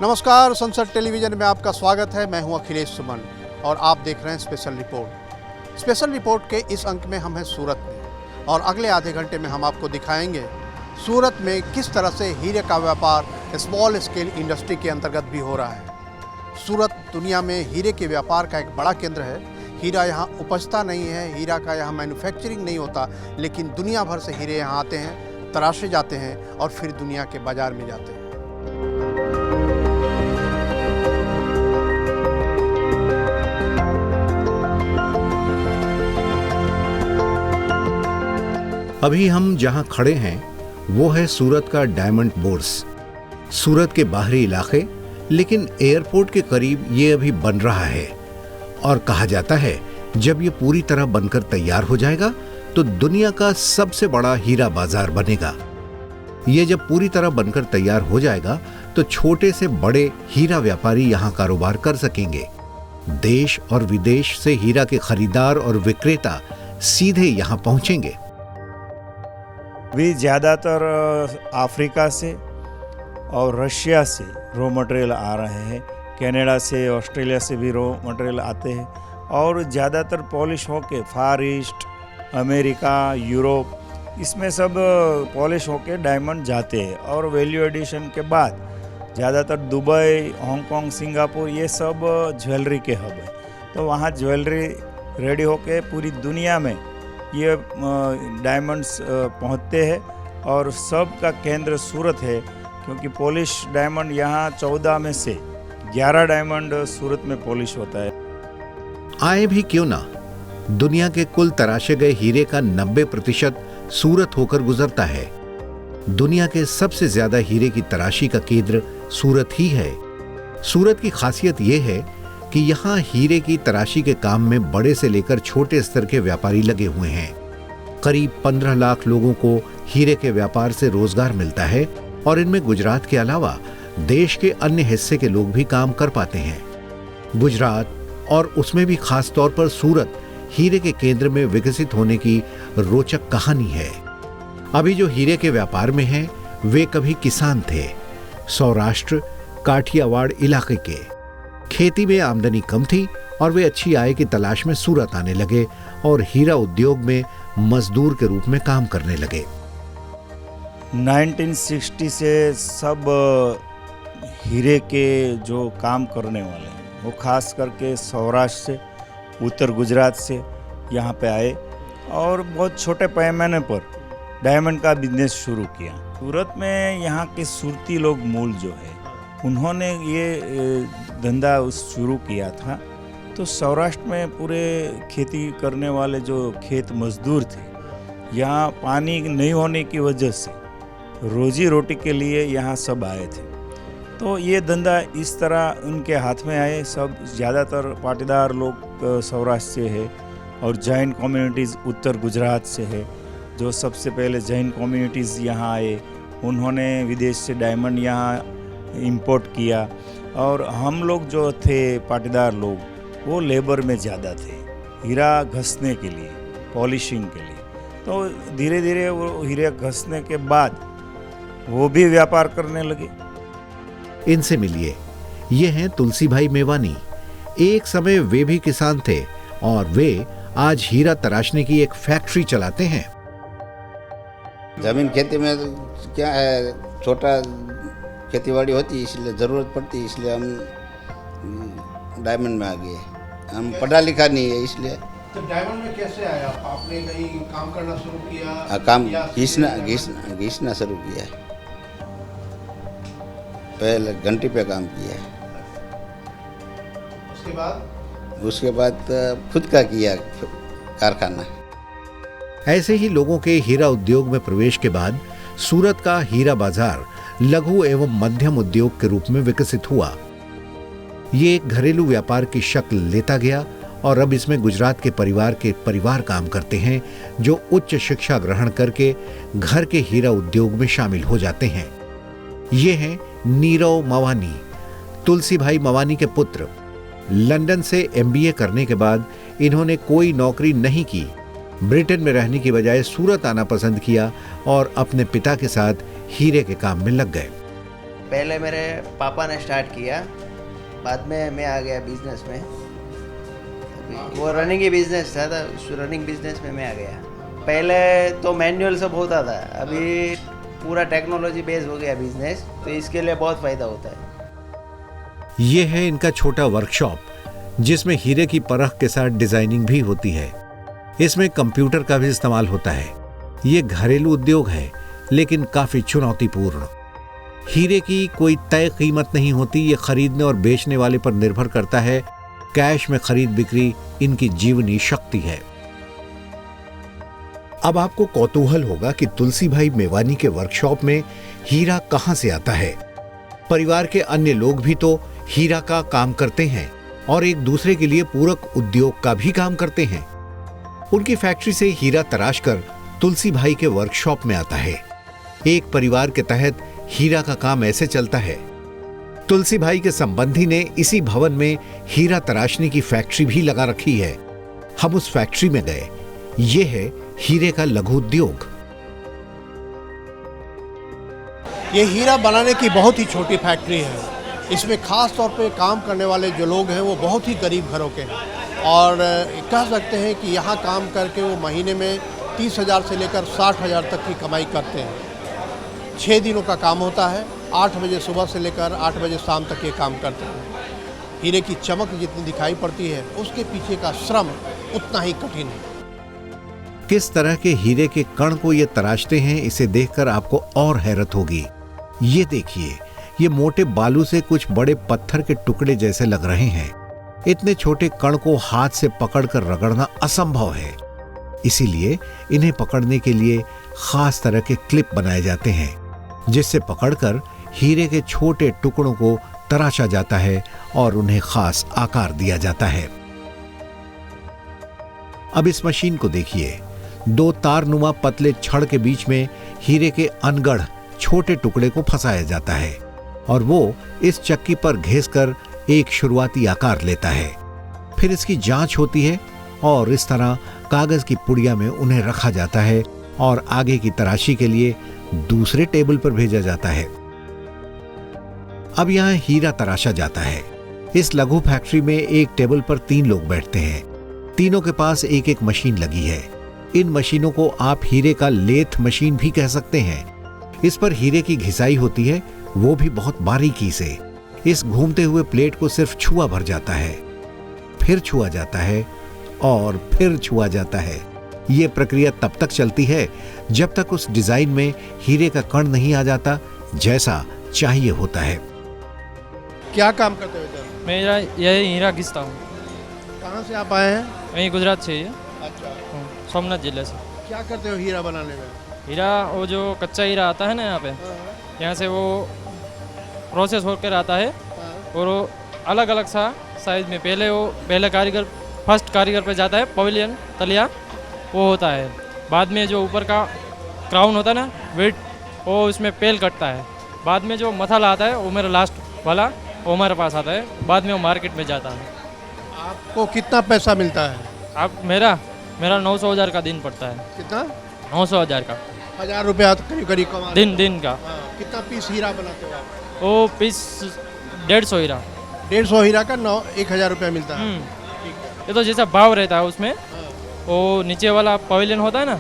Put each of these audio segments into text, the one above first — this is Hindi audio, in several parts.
नमस्कार, संसद टेलीविज़न में आपका स्वागत है। मैं हूं अखिलेश सुमन और आप देख रहे हैं स्पेशल रिपोर्ट। स्पेशल रिपोर्ट के इस अंक में हम हैं सूरत में और अगले आधे घंटे में हम आपको दिखाएंगे सूरत में किस तरह से हीरे का व्यापार स्मॉल स्केल इंडस्ट्री के अंतर्गत भी हो रहा है। सूरत दुनिया में हीरे के व्यापार का एक बड़ा केंद्र है। हीरा यहाँ उपजता नहीं है, हीरा का यहाँ मैन्युफैक्चरिंग नहीं होता, लेकिन दुनिया भर से हीरे यहाँ आते हैं, तराशे जाते हैं और फिर दुनिया के बाजार में जाते हैं। अभी हम जहां खड़े हैं वो है सूरत का डायमंड बोर्स। सूरत के बाहरी इलाके, लेकिन एयरपोर्ट के करीब ये अभी बन रहा है और कहा जाता है जब ये पूरी तरह बनकर तैयार हो जाएगा तो दुनिया का सबसे बड़ा हीरा बाजार बनेगा। ये जब पूरी तरह बनकर तैयार हो जाएगा तो छोटे से बड़े हीरा व्यापारी यहाँ कारोबार कर सकेंगे। देश और विदेश से हीरा के खरीदार और विक्रेता सीधे यहाँ पहुंचेंगे। भी ज़्यादातर अफ्रीका से और रशिया से रॉ मटेरियल आ रहे हैं। कनाडा से, ऑस्ट्रेलिया से भी रॉ मटेरियल आते हैं और ज़्यादातर पॉलिश होके फार ईस्ट, अमेरिका, यूरोप, इसमें सब पॉलिश होके डायमंड जाते हैं। और वैल्यू एडिशन के बाद ज़्यादातर दुबई, हांगकांग, सिंगापुर, ये सब ज्वेलरी के हब है। तो वहाँ ज्वेलरी रेडी होके पूरी दुनिया में ये डायमंड्स पहुँचते हैं और सब का केंद्र सूरत है, क्योंकि पॉलिश डायमंड यहाँ 14 में से 11 डायमंड सूरत में पॉलिश होता है। आए भी क्यों ना, दुनिया के कुल तराशे गए हीरे का 90% सूरत होकर गुजरता है। दुनिया के सबसे ज्यादा हीरे की तराशी का केंद्र सूरत ही है। सूरत की खासियत यह है कि यहाँ हीरे की तराशी के काम में बड़े से लेकर छोटे स्तर के व्यापारी लगे हुए हैं। करीब 15 लाख लोगों को हीरे के व्यापार से रोजगार मिलता है और इनमें गुजरात के अलावा देश के अन्य हिस्से के लोग भी काम कर पाते हैं। गुजरात और उसमें भी खास तौर पर सूरत हीरे के केंद्र में विकसित होने की रोचक कहानी है। अभी जो हीरे के व्यापार में हैं, वे कभी किसान थे। सौराष्ट्र, काठियावाड़ इलाके के। खेती में आमदनी कम थी और वे अच्छी आय की तलाश में सूरत आने लगे और हीरा उद्योग में मजदूर के रूप में काम करने लगे। 1960 से सब हीरे के जो काम करने वाले हैं वो खास करके सौराष्ट्र से, उत्तर गुजरात से यहाँ पे आए और बहुत छोटे पैमाने पर डायमंड का बिजनेस शुरू किया। सूरत में यहाँ के सूरती लोग मूल जो है, उन्होंने ये धंधा शुरू किया था। तो सौराष्ट्र में पूरे खेती करने वाले जो खेत मजदूर थे, यहाँ पानी नहीं होने की वजह से रोजी रोटी के लिए यहाँ सब आए थे। तो ये धंधा इस तरह उनके हाथ में आए। सब ज़्यादातर पाटीदार लोग सौराष्ट्र से है और जैन कम्युनिटीज़ उत्तर गुजरात से है। जो सबसे पहले जैन कम्युनिटीज़ यहाँ आए, उन्होंने विदेश से डायमंड यहाँ इंपोर्ट किया और हम लोग जो थे पाटीदार लोग, वो लेबर में ज़्यादा थे, हीरा घसने के लिए, पॉलिशिंग के लिए। तो धीरे धीरे वो हीरे घसने के बाद वो भी व्यापार करने लगे। इनसे मिलिए, ये हैं तुलसी भाई मेवानी। एक समय वे भी किसान थे और वे आज हीरा तराशने की एक फैक्ट्री चलाते हैं। जमीन खेती में क्या है, छोटा खेतीबाड़ी होती है, इसलिए ज़रूरत पड़ती है, इसलिए हम डायमंड में आ गए। हम पढ़ा लिखा नहीं है, इसलिए। तो डायमंड में कैसे आया? आपने कहीं काम करना शुरू किया? काम घिसना शुरू किया है। पहले घंटी पे काम किया है। उसके बाद खुद का किया कारखाना। ऐसे ही लोगों के हीरा उद्योग में प्रवेश के बाद सूरत का हीरा बाजार लघु एवं मध्यम उद्योग के रूप में विकसित हुआ। ये एक घरेलू व्यापार की शक्ल लेता गया और अब इसमें गुजरात के परिवार काम करते हैं, जो उच्च शिक्षा ग्रहण करके घर के हीरा उद्योग में शामिल हो जाते हैं। ये हैं नीरव मवानी, तुलसी भाई मवानी के पुत्र। लंदन से MBA करने के बाद इन्होंने कोई नौकरी नहीं की। ब्रिटेन में रहने की बजाय सूरत आना पसंद किया और अपने पिता के साथ हीरे के काम में लग गए। पहले मेरे पापा ने स्टार्ट किया, बाद में मैं आ गया बिजनेस में। अभी वो रनिंग ही बिजनेस था, तो उस रनिंग बिजनेस में मैं आ गया। पहले तो मैनुअल सब होता था, अभी पूरा टेक्नोलॉजी बेस्ड हो गया बिजनेस, तो इसके लिए बहुत फ़ायदा होता है। ये है इनका छोटा वर्कशॉप, जिसमें हीरे की परख के साथ डिजाइनिंग भी होती है। इसमें कंप्यूटर का भी इस्तेमाल होता है। ये घरेलू उद्योग है, लेकिन काफी चुनौतीपूर्ण। हीरे की कोई तय कीमत नहीं होती, ये खरीदने और बेचने वाले पर निर्भर करता है। कैश में खरीद बिक्री इनकी जीवनी शक्ति है। अब आपको कौतूहल होगा कि तुलसी भाई मेवानी के वर्कशॉप में हीरा कहां से आता है। परिवार के अन्य लोग भी तो हीरा का काम करते हैं और एक दूसरे के लिए पूरक उद्योग का भी काम करते हैं। उनकी फैक्ट्री से हीरा तराश कर तुलसी भाई के वर्कशॉप में आता है। एक परिवार के तहत हीरा का काम ऐसे चलता है। तुलसी भाई के संबंधी ने इसी भवन में हीरा तराशने की फैक्ट्री भी लगा रखी है। हम उस फैक्ट्री में गए। ये है हीरे का लघु उद्योग। ये हीरा बनाने की बहुत ही छोटी फैक्ट्री है। इसमें खास तौर पे काम करने वाले जो लोग हैं वो बहुत ही गरीब घरों के हैं और कह सकते हैं कि यहाँ काम करके वो महीने में 30,000 से लेकर 60,000 तक की कमाई करते हैं। 6 दिनों का काम होता है। 8 बजे सुबह से लेकर 8 बजे शाम तक ये काम करते हैं। हीरे की चमक जितनी दिखाई पड़ती है, उसके पीछे का श्रम उतना ही कठिन है। किस तरह के हीरे के कण को ये तराशते हैं, इसे देखकर आपको और हैरत होगी। ये देखिए, ये मोटे बालू से कुछ बड़े पत्थर के टुकड़े जैसे लग रहे हैं। इतने छोटे कण को हाथ से पकड़कर रगड़ना असंभव है। इसीलिए इन्हें पकड़ने के लिए खास तरह के क्लिप बनाए जाते हैं, जिससे पकड़कर हीरे के छोटे टुकड़ों को तराशा जाता है और उन्हें खास आकार दिया जाता है। अब इस मशीन को देखिए। 2 तारनुमा पतले छड़ के बीच में हीरे के अनगढ़ छोटे टुकड़े को फंसाया जाता है और वो इस चक्की पर घिसकर एक शुरुआती आकार लेता है। फिर इसकी जांच होती है और इस तरह कागज की पुड़िया में उन्हें रखा जाता है और आगे की तराशी के लिए दूसरे टेबल पर भेजा जाता है। अब यहाँ हीरा तराशा जाता है। इस लघु फैक्ट्री में एक टेबल पर 3 लोग बैठते हैं। तीनों के पास एक एक मशीन लगी है। इन मशीनों को आप हीरे का लेथ मशीन भी कह सकते हैं। इस पर हीरे की घिसाई होती है, वो भी बहुत बारीकी से। इस घूमते हुए प्लेट को सिर्फ छुआ भर जाता है, फिर छुआ जाता है और फिर छुआ जाता है। ये प्रक्रिया तब तक चलती है जब तक उस डिजाइन में हीरे का कण नहीं आ जाता जैसा चाहिए होता है। क्या काम करते हो इधर? मेरा यही हीरा घिसता हूँ। कहाँ से आप आए हैं? वहीं गुजरात से ही है, अच्छा। सोमनाथ जिले से। क्या करते हो हीरा बनाने में? हीरा वो जो कच्चा हीरा आता है ना यहाँ पे, यहाँ से वो प्रोसेस होकर आता है और वो अलग अलग सा साइज में पहले कारीगर फर्स्ट कारीगर पे जाता है। पवेलियन तलिया वो होता है। बाद में जो ऊपर का क्राउन होता है ना, वेट, वो उसमें पेल कटता है। बाद में जो मसाला आता है वो मेरा लास्ट वाला वो हमारे पास आता है। बाद में वो मार्केट में जाता है। आपको कितना पैसा मिलता है? अब मेरा 900,000 का दिन पड़ता है। कितना? 900,000 का 1000 रुपया करीब करीब कमा दिन का। कितना पीस हीरा बनाते हो आप? वो पीस 150 हीरा। 150 हीरा का 1000 रुपया मिलता है। ये तो जैसा भाव रहता है उसमें, वो नीचे वाला पवेलियन होता है ना,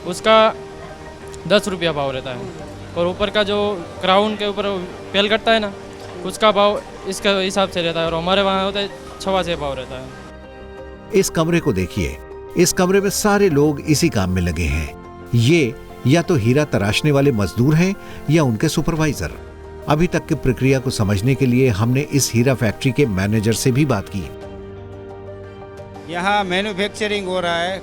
उसका 10 रुपया भाव रहता है और ऊपर का जो क्राउन के ऊपर पेल कटता है ना, उसका भाव इसका हिसाब से रहता है और हमारे वहाँ होता है 6 से भाव रहता है। इस कमरे को देखिए। इस कमरे में सारे लोग इसी काम में लगे हैं। ये या तो हीरा तराशने वाले मजदूर हैं या उनके सुपरवाइजर। अभी तक की प्रक्रिया को समझने के लिए हमने इस हीरा फैक्ट्री के मैनेजर से भी बात की। यहाँ मैन्युफैक्चरिंग हो रहा है।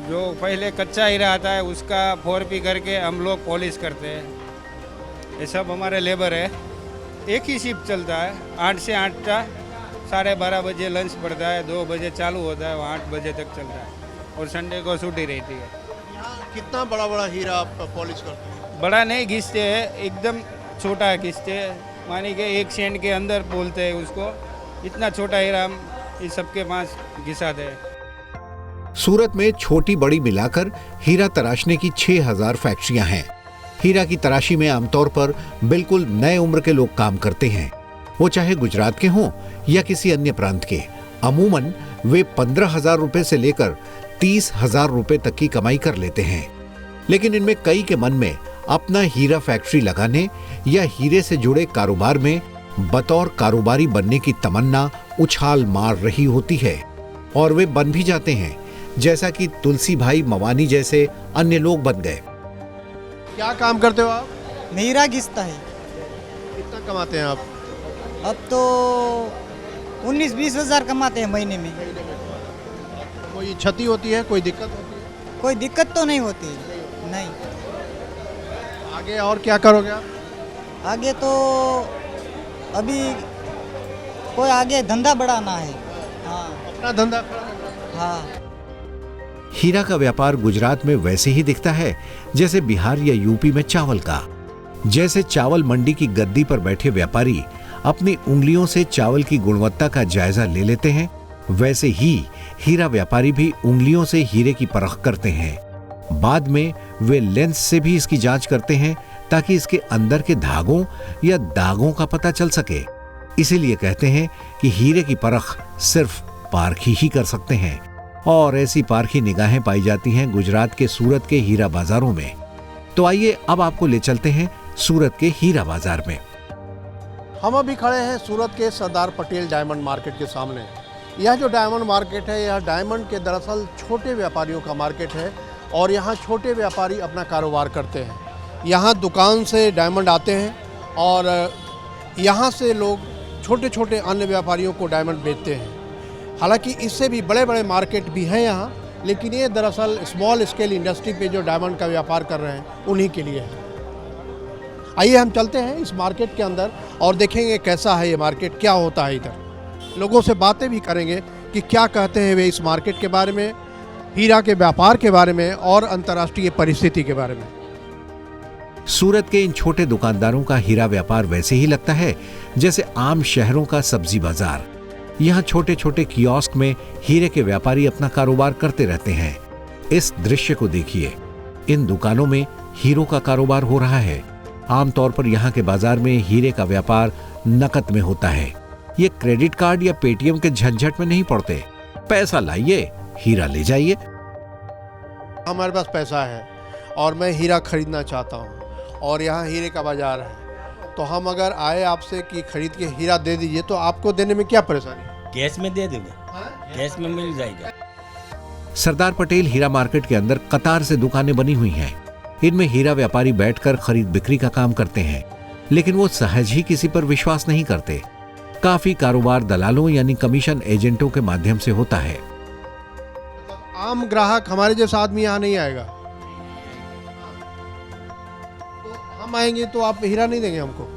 जो पहले कच्चा हीरा आता है उसका 4P करके हम लोग पॉलिश करते हैं। ये सब हमारे लेबर है। एक ही शिफ्ट चलता है, 8 से 8 का। 12:30 बजे लंच पड़ता है, 2 बजे चालू होता है, 8 बजे तक चलता है और संडे को छुट्टी रहती है। कितना बड़ा बड़ा हीरा आप पॉलिश करते हैं? बड़ा नहीं घिसते हैं, एकदम छोटा घिसते हैं। मानी के 1 सेंट के अंदर बोलते हैं उसको। इतना छोटा हीरा हम इस सबके पास घिसाते हैं। सूरत में छोटी बड़ी मिलाकर हीरा तराशने की 6000 फैक्ट्रियां हैं। हीरा की तराशी में आमतौर पर बिल्कुल नए उम्र के लोग काम करते हैं, वो चाहे गुजरात के हों या किसी अन्य प्रांत के। अमूमन वे 15,000 रुपए से लेकर 30,000 रुपए तक की कमाई कर लेते हैं। लेकिन इनमें कई के मन में अपना हीरा फैक्ट्री लगाने या हीरे से जुड़े कारोबार में बतौर कारोबारी बनने की तमन्ना उछाल मार रही होती है, और वे बन भी जाते हैं, जैसा कि तुलसी भाई मवानी जैसे अन्य लोग बन गए। क्या काम करते हो आप? हीरा घिसता है। कितना कमाते हैं आप? अब तो 19-20 हज़ार कमाते हैं महीने में। कोई क्षति होती है, कोई दिक्कत होती है? कोई दिक्कत तो नहीं होती, नहीं। आगे और क्या करोगे आप? आगे तो अभी कोई आगे धंधा बढ़ाना है। हाँ अपना धंधा खड़ा करना है। हाँ। हीरा का व्यापार गुजरात में वैसे ही दिखता है जैसे बिहार या यूपी में चावल का। जैसे चावल मंडी की गद्दी पर बैठे व्यापारी अपनी उंगलियों से चावल की गुणवत्ता का जायजा ले लेते हैं, वैसे ही हीरा व्यापारी भी उंगलियों से हीरे की परख करते हैं। बाद में वे लेंस से भी इसकी जांच करते हैं ताकि इसके अंदर के धागों या दागों का पता चल सके। इसीलिए कहते हैं कि हीरे की परख सिर्फ पारखी ही कर सकते हैं, और ऐसी पारखी निगाहें पाई जाती हैं गुजरात के सूरत के हीरा बाजारों में। तो आइए अब आपको ले चलते हैं सूरत के हीरा बाजार में। हम अभी खड़े हैं सूरत के सरदार पटेल डायमंड मार्केट के सामने। यह जो डायमंड मार्केट है, यह डायमंड के दरअसल छोटे व्यापारियों का मार्केट है, और यहाँ छोटे व्यापारी अपना कारोबार करते हैं। यहाँ दुकान से डायमंड आते हैं और यहाँ से लोग छोटे छोटे अन्य व्यापारियों को डायमंड बेचते हैं। हालांकि इससे भी बड़े बड़े मार्केट भी हैं यहाँ, लेकिन ये दरअसल स्मॉल स्केल इंडस्ट्री पे जो डायमंड का व्यापार कर रहे हैं उन्हीं के लिए है। आइए हम चलते हैं इस मार्केट के अंदर और देखेंगे कैसा है ये मार्केट, क्या होता है इधर। लोगों से बातें भी करेंगे कि क्या कहते हैं वे इस मार्केट के बारे में, हीरा के व्यापार के बारे में और अंतर्राष्ट्रीय परिस्थिति के बारे में। सूरत के इन छोटे दुकानदारों का हीरा व्यापार वैसे ही लगता है जैसे आम शहरों का सब्जी बाजार। यहाँ छोटे छोटे कियोस्क में हीरे के व्यापारी अपना कारोबार करते रहते हैं। इस दृश्य को देखिए, इन दुकानों में हीरों का कारोबार हो रहा है। आमतौर पर यहाँ के बाजार में हीरे का व्यापार नकद में होता है। ये क्रेडिट कार्ड या पेटीएम के झंझट में नहीं पड़ते। पैसा लाइए, हीरा ले जाइए। हमारे पास पैसा है और मैं हीरा खरीदना चाहता हूँ, और यहाँ हीरे का बाजार है, तो हम अगर आए आपसे कि खरीद के हीरा दे दीजिए, तो आपको देने में क्या परेशानी? कैश में दे देंगे, कैश में मिल जाएगा। सरदार पटेल हीरा मार्केट के अंदर कतार से दुकानें बनी हुई हैं। इनमें हीरा व्यापारी बैठकर खरीद बिक्री का काम करते हैं, लेकिन वो सहज ही किसी पर विश्वास नहीं करते। काफी कारोबार दलालों यानी कमीशन एजेंटों के माध्यम से होता है। आम ग्राहक हमारे जैसा आदमी यहाँ नहीं आएगा। तो हम आएंगे तो आप हीरा नहीं देंगे हमको?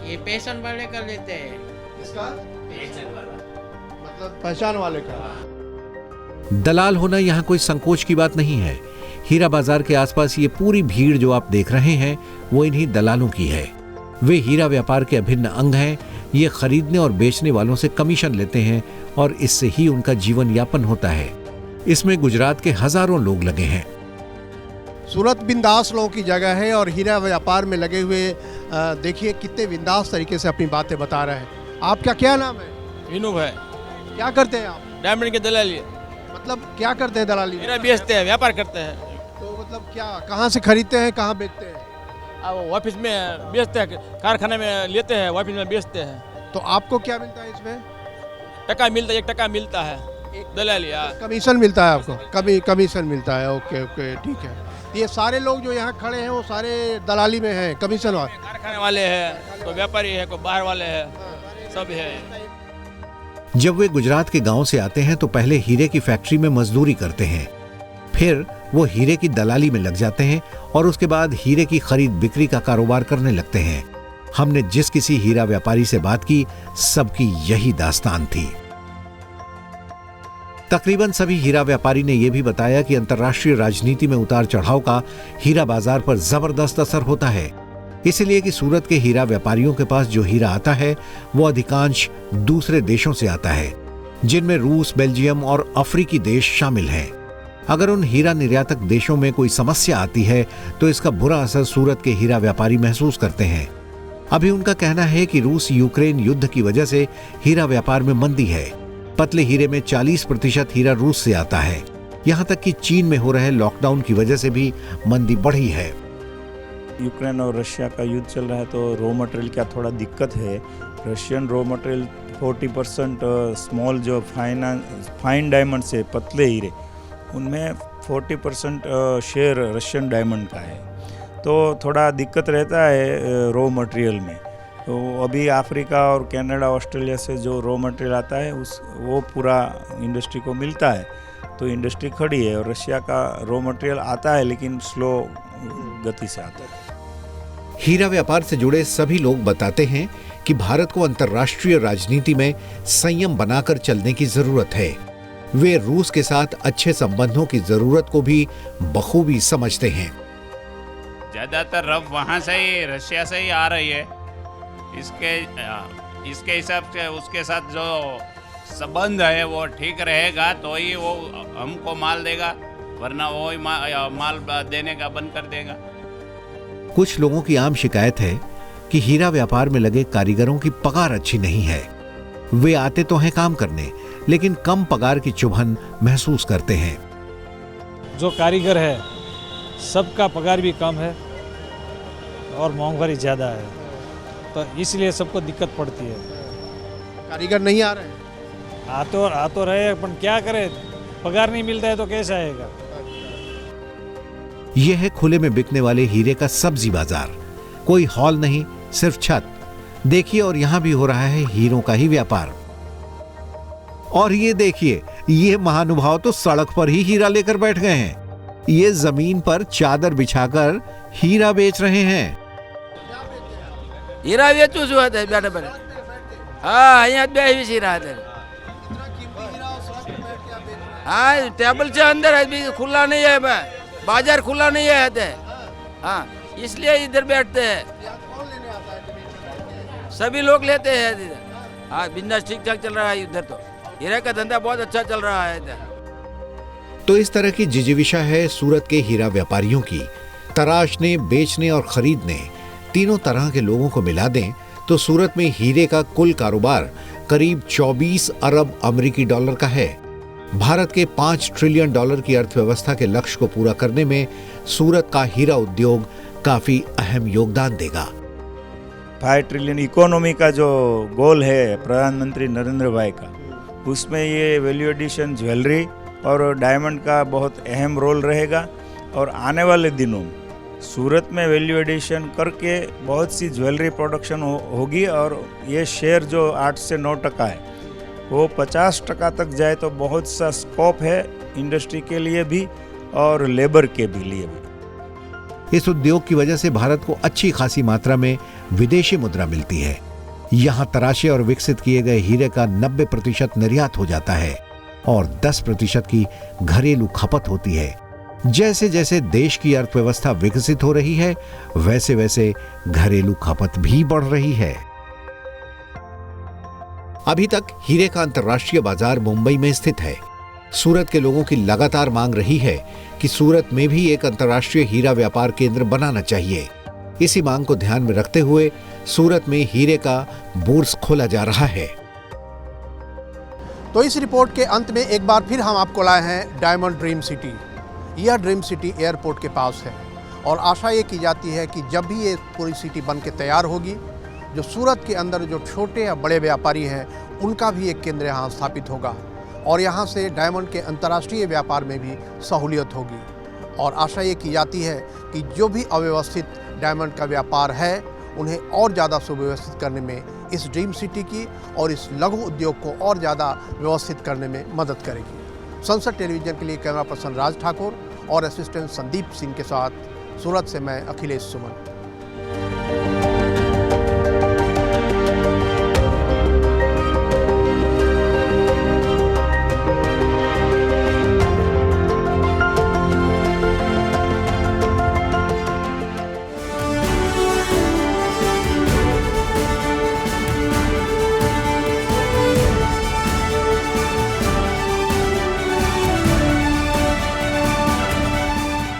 ये पेशन वाले कर लेते हैं। इसका मतलब पहचान वाले का। दलाल होना यहाँ कोई संकोच की बात नहीं है। हीरा बाजार के आसपास ये पूरी भीड़ जो आप देख रहे हैं वो इन्हीं दलालों की है। वे हीरा व्यापार के अभिन्न अंग हैं। ये खरीदने और बेचने वालों से कमीशन लेते हैं और इससे ही उनका जीवन यापन होता है। इसमें गुजरात के हजारों लोग लगे हैं। सूरत बिंदास लोगों की जगह है और हीरा व्यापार में लगे हुए देखिए कितने बिंदास तरीके से अपनी बातें बता रहे हैं। आपका क्या नाम है? विनू भाई। क्या करते हैं आप? डायमंड के दलाली। मतलब क्या करते हैं दलाली? हीरा बेचते हैं, व्यापार करते हैं। तो मतलब क्या, कहाँ से खरीदते हैं, कहाँ बेचते हैं? अब ऑफिस में बेचते हैं, कारखाने में लेते हैं, ऑफिस में बेचते हैं। तो आपको क्या मिलता है इसमें? टका मिलता है, 1 टका मिलता है दलाली। कमीशन मिलता है आपको? कमीशन मिलता है। ओके ओके, ठीक है। ये सारे लोग जो यहाँ खड़े हैं वो सारे दलाली में हैं, कमीशन वाले। कारखाने वाले हैं, कोई व्यापारी है, कोई बाहर वाले हैं, सब है। जब वे गुजरात के गांव से आते हैं तो पहले हीरे की फैक्ट्री में मजदूरी करते हैं, फिर वो हीरे की दलाली में लग जाते हैं और उसके बाद हीरे की खरीद बिक्री का कारोबार करने लगते हैं। हमने जिस किसी हीरा व्यापारी से बात की, सबकी यही दास्तान थी। तकरीबन सभी हीरा व्यापारी ने यह भी बताया कि अंतर्राष्ट्रीय राजनीति में उतार चढ़ाव का हीरा बाजार पर जबरदस्त असर होता है। इसलिए कि सूरत के हीरा व्यापारियों के पास जो हीरा आता है वो अधिकांश दूसरे देशों से आता है, जिनमें रूस, बेल्जियम और अफ्रीकी देश शामिल हैं। अगर उन हीरा निर्यातक देशों में कोई समस्या आती है तो इसका बुरा असर सूरत के हीरा व्यापारी महसूस करते हैं। अभी उनका कहना है कि रूस यूक्रेन युद्ध की वजह से हीरा व्यापार में मंदी है। पतले हीरे में 40% हीरा रूस से आता है। यहाँ तक कि चीन में हो रहे लॉकडाउन की वजह से भी मंदी बढ़ी है। यूक्रेन और रशिया का युद्ध चल रहा है तो रॉ मटेरियल का थोड़ा दिक्कत है। रशियन रॉ मटेरियल 40% स्मॉल जो फाइन डायमंड से पतले हीरे, उनमें 40% शेयर रशियन डायमंड का है, तो थोड़ा दिक्कत रहता है रॉ मटेरियल में। तो अभी अफ्रीका और कनाडा ऑस्ट्रेलिया से जो रॉ मटेरियल आता है वो पूरा इंडस्ट्री को मिलता है, तो इंडस्ट्री खड़ी है। और रशिया का रॉ मटेरियल आता है लेकिन स्लो गति से आता है। हीरा व्यापार से जुड़े सभी लोग बताते हैं कि भारत को अंतर्राष्ट्रीय राजनीति में संयम बनाकर चलने की जरूरत है। वे रूस के साथ अच्छे संबंधों की जरूरत को भी बखूबी समझते हैं। ज़्यादातर रफ वहाँ से ही, रशिया से ही आ रही है। इसके हिसाब से उसके साथ जो संबंध है वो ठीक रहेगा तो ही वो हमको माल देगा, वरना वो ही माल देने का बंद कर देगा। कुछ लोगों की आम शिकायत है कि हीरा व्यापार में लगे कारीगरों की पगार अच्छी नहीं है। वे आते तो हैं काम करने, लेकिन कम पगार की चुभन महसूस करते हैं। जो कारीगर है सबका पगार भी कम है और महंगाई ज़्यादा है, तो इसलिए सबको दिक्कत पड़ती है। कारीगर नहीं आ रहे हैं? आ तो रहे, अपन क्या करें, पगार नहीं मिलता है तो कैसे आएगा। यह है खुले में बिकने वाले हीरे का सब्जी बाजार। कोई हॉल नहीं, सिर्फ छत। देखिए, और यहां भी हो रहा है हीरों का ही व्यापार। और ये देखिए, ये महानुभाव तो सड़क पर ही हीरा लेकर बैठ गए हैं। ये जमीन पर चादर बिछाकर हीरा बेच रहे हैं। हीरा बेचू जो है बैठे बैठे। हाँ, यहाँ बेच हीरा है। हाँ, टेबल से अंदर है, खुला नहीं है, बाजार खुला नहीं है। हाँ, इसलिए इधर बैठते हैं। सभी लोग लेते हैं इधर। हाँ, बिजनेस ठीक ठाक चल रहा है इधर, तो हीरे का धंधा बहुत अच्छा चल रहा है इधर। तो इस तरह की जिजीविशा है सूरत के हीरा व्यापारियों की। तराशने, बेचने और खरीदने, तीनों तरह के लोगों को मिला दें तो सूरत में हीरे का कुल कारोबार करीब 24 अरब अमेरिकी डॉलर का है। भारत के 5 ट्रिलियन डॉलर की अर्थव्यवस्था के लक्ष्य को पूरा करने में सूरत का हीरा उद्योग काफी अहम योगदान देगा। 5 ट्रिलियन इकोनॉमी का जो गोल है प्रधानमंत्री नरेंद्र भाई का, उसमें ये वैल्यू एडिशन ज्वेलरी और डायमंड का बहुत अहम रोल रहेगा। और आने वाले दिनों में सूरत में वैल्यू एडिशन करके बहुत सी ज्वेलरी प्रोडक्शन होगी और ये शेयर जो 8 से 9% है वो 50% तक जाए तो बहुत सा स्कोप है इंडस्ट्री के लिए भी और लेबर के भी लिए भी। इस उद्योग की वजह से भारत को अच्छी खासी मात्रा में विदेशी मुद्रा मिलती है। यहाँ तराशे और विकसित किए गए हीरे का 90% निर्यात हो जाता है और 10% की घरेलू खपत होती है। जैसे जैसे देश की अर्थव्यवस्था विकसित हो रही है, वैसे वैसे घरेलू खपत भी बढ़ रही है। अभी तक हीरे का अंतर्राष्ट्रीय बाजार मुंबई में स्थित है। सूरत के लोगों की लगातार मांग रही है कि सूरत में भी एक अंतर्राष्ट्रीय हीरा व्यापार केंद्र बनाना चाहिए। इसी मांग को ध्यान में रखते हुए सूरत में हीरे का बोर्स खोला जा रहा है। तो इस रिपोर्ट के अंत में एक बार फिर हम आपको लाए हैं डायमंड ड्रीम सिटी। यह ड्रीम सिटी एयरपोर्ट के पास है और आशा ये की जाती है कि जब भी ये पूरी सिटी बन के तैयार होगी, जो सूरत के अंदर जो छोटे या बड़े व्यापारी हैं उनका भी एक केंद्र यहाँ स्थापित होगा और यहाँ से डायमंड के अंतर्राष्ट्रीय व्यापार में भी सहूलियत होगी। और आशा ये की जाती है कि जो भी अव्यवस्थित डायमंड का व्यापार है उन्हें और ज़्यादा सुव्यवस्थित करने में इस ड्रीम सिटी की और इस लघु उद्योग को और ज़्यादा व्यवस्थित करने में मदद करेगी। संसद टेलीविज़न के लिए कैमरा पर्सन राज ठाकुर और असिस्टेंट संदीप सिंह के साथ सूरत से मैं अखिलेश सुमन।